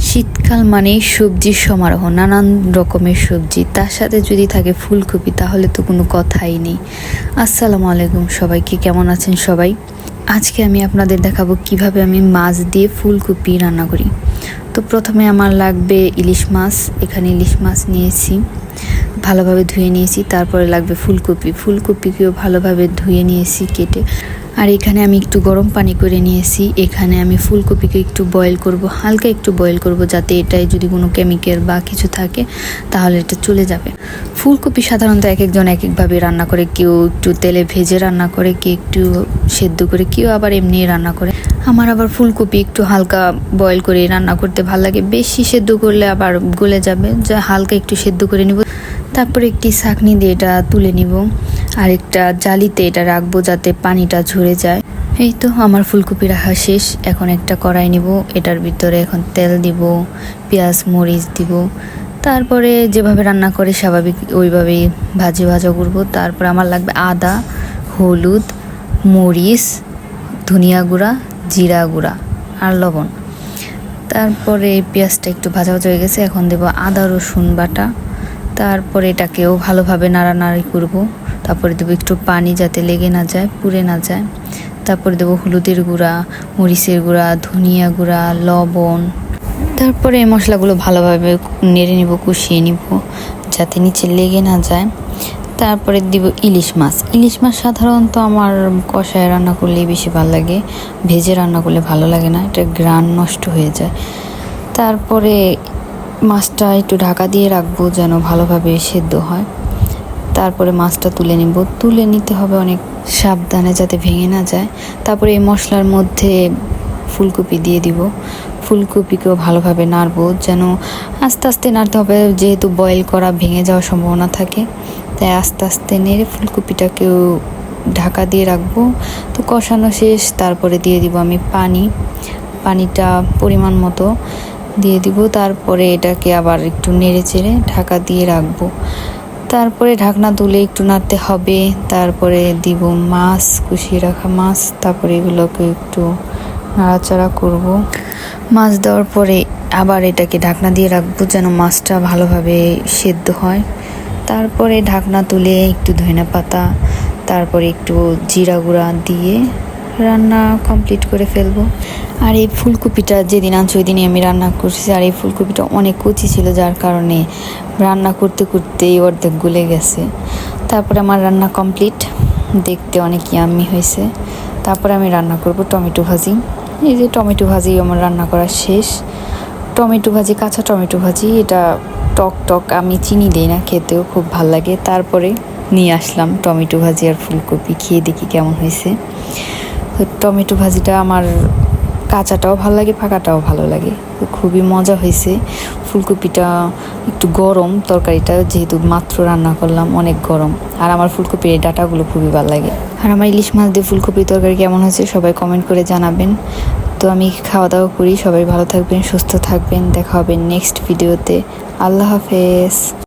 শীতকাল মানেই সবজির সমারোহ, নানান রকমের সবজি, তার সাথে যদি থাকে ফুলকপি তাহলে তো কোনো কথাই নেই। আসসালামু আলাইকুম সবাইকে, কেমন আছেন সবাই? আজকে আমি আপনাদের দেখাবো কিভাবে আমি মাছ দিয়ে ফুলকপি রান্না করি। তো প্রথমে আমার লাগবে ইলিশ মাছ। এখানে ইলিশ মাছ নিয়েছি, ভালোভাবে ধুয়ে নিয়েছি। তারপরে লাগবে ফুলকপিকেও ভালোভাবে ধুয়ে নিয়েছি কেটে। আর এখানে আমি একটু গরম পানি করে নিয়েছি। এখানে আমি ফুলকপিকে একটু বয়েল করব, হালকা একটু বয়েল করব, যাতে এটায় যদি কোনো কেমিক্যাল বা কিছু থাকে তাহলে এটা চলে যাবে। ফুলকপি সাধারণত এক একজন এক একভাবে রান্না করে, কেউ একটু তেলে ভেজে রান্না করে, কেউ একটু সেদ্ধ করে, কেউ আবার এমনি রান্না করে। আমার আবার ফুলকপি একটু হালকা বয়েল করে রান্না করতে ভালো লাগে। বেশি সেদ্ধ করলে আবার গলে যাবে, যা হালকা একটু সেদ্ধ করে নিব। তারপরে একটি ছাঁকনি দিয়ে এটা তুলে নিব, আর একটা জালিতে এটা রাখবো যাতে পানিটা ঝরে যায়। এই তো আমার ফুলকপি রাখা শেষ। এখন একটা কড়াই নিব, এটার ভিতরে এখন তেল দিব, পেঁয়াজ মরিচ দিব। তারপরে যেভাবে রান্না করে স্বাভাবিক ওইভাবেই ভাজা করবো। তারপর আমার লাগবে আদা, হলুদ, মরিচ, ধনিয়া গুঁড়া, জিরা গুঁড়া আর লবণ। তারপরে পেঁয়াজটা একটু ভাজা হয়ে গেছে, এখন দেব আদা রসুন বাটা। তারপরে এটাকেও ভালোভাবে নাড়ানাড়ি করব। তারপরে দেবো একটু পানি যাতে লেগে না যায়, পুড়ে না যায়। তারপরে দেবো হলুদের গুঁড়া, মরিচের গুঁড়া, ধনিয়া গুঁড়া, লবণ। তারপরে এই মশলাগুলো ভালোভাবে নেড়ে নিব, কষিয়ে নিব যাতে নিচে লেগে না যায়। তারপরে দিব ইলিশ মাছ সাধারণত আমার কষায় রান্না করলেই বেশি ভালো লাগে, ভেজে রান্না করলে ভালো লাগে না, এটা ঘ্রাণ নষ্ট হয়ে যায়। তারপরে মাছটা একটু ঢাকা দিয়ে রাখবো যেন ভালোভাবে সেদ্ধ হয়। তারপরে মাছটা তুলে নিতে হবে অনেক সাবধানে যাতে ভেঙে না যায়। তারপরে এই মশলার মধ্যে ফুলকপি দিয়ে দিব। ফুলকপিকেও ভালোভাবে নাড়বো, যেন আস্তে আস্তে নাড়তে হবে, যেহেতু বয়েল করা ভেঙে যাওয়ার সম্ভাবনা থাকে। তাই আস্তে আস্তে নেড়ে ফুলকপিটাকেও ঢাকা দিয়ে রাখবো। তো কষানো শেষ। তারপরে দিয়ে দিব আমি পানিটা পরিমাণ মতো দিয়ে দিব। তারপরে এটাকে আবার একটু নেড়ে চেড়ে ঢাকা দিয়ে রাখবো। তারপরে ঢাকনা তুলে একটু নাড়তে হবে। তারপরে দিব মাছ, কষিয়ে রাখা মাছ। তারপরে এগুলোকে একটু নাড়াচাড়া করব। মাছ দেওয়ার পরে আবার এটাকে ঢাকনা দিয়ে রাখবো যেন মাছটা ভালোভাবে সেদ্ধ হয়। তারপরে ঢাকনা তুলে একটু ধনিয়া পাতা, তারপরে একটু জিরা গুঁড়া দিয়ে রান্না কমপ্লিট করে ফেলবো। আর এই ফুলকপিটা যেদিন আনছি ওই দিনই আমি রান্না করছি। আর এই ফুলকপিটা অনেক কচি ছিল, যার কারণে রান্না করতে করতেই অর্ধেক গলে গেছে। তারপরে আমার রান্না কমপ্লিট, দেখতে অনেক ইয়াম্মি হয়েছে। তারপরে আমি রান্না করব টমেটো ভাজি। এই যে টমেটো ভাজি আমার রান্না করা শেষ। কাঁচা টমেটো ভাজি, এটা টক আমি চিনি দিই না, খেতেও খুব ভাল লাগে। তারপরে নিয়ে আসলাম টমেটো ভাজি আর ফুলকপি, খেয়ে দেখি কেমন হয়েছে। টমেটো ভাজিটা আমার কাঁচাটাও ভালো লাগে, পাকাটাও ভালো লাগে, খুবই মজা হয়েছে। ফুলকপিটা একটু গরম, তরকারিটা যেহেতু মাত্র রান্না করলাম অনেক গরম। আর আমার ফুলকপির এই ডাঁটাগুলো খুবই ভালো লাগে। আর আমার ইলিশ মাছ দিয়ে ফুলকপির তরকারি কেমন হয়েছে সবাই কমেন্ট করে জানাবেন। তো আমি খাওয়া দাওয়া করি, সবাই ভালো থাকবেন, সুস্থ থাকবেন। দেখা হবে নেক্সট ভিডিওতে। আল্লাহ হাফেজ।